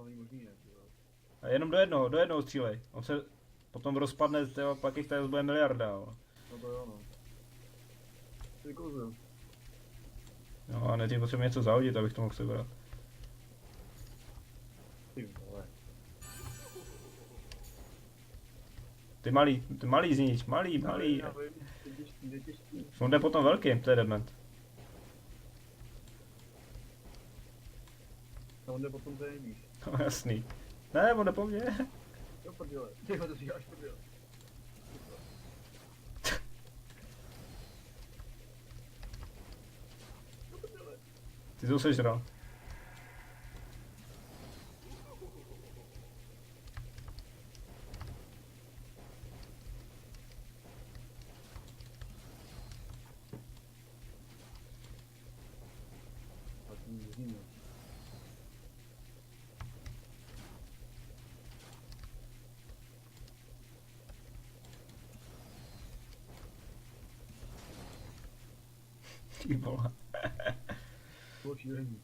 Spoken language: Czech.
není možný, ne? Ty vole. A jenom do jednoho střílej. On se potom rozpadne, tyjo, pak jich tady bude miliarda. Jo. No to jo, no. Ty kouzl. No a nejdřív potřebuji něco zahodit, abych to mohl sebrat. Ty vole. Ty malý znič, malý. Já vím, ty těžký. On jde potom velkým, to je dement. A on jde potom to nejvíc. No jasný. Ne, on jde po mně. Jo, prdele. Ty to říkáš prdele. Jo, prdele. Ty to sežral. A to mi zhýne. Ty vole. To bylo šílený.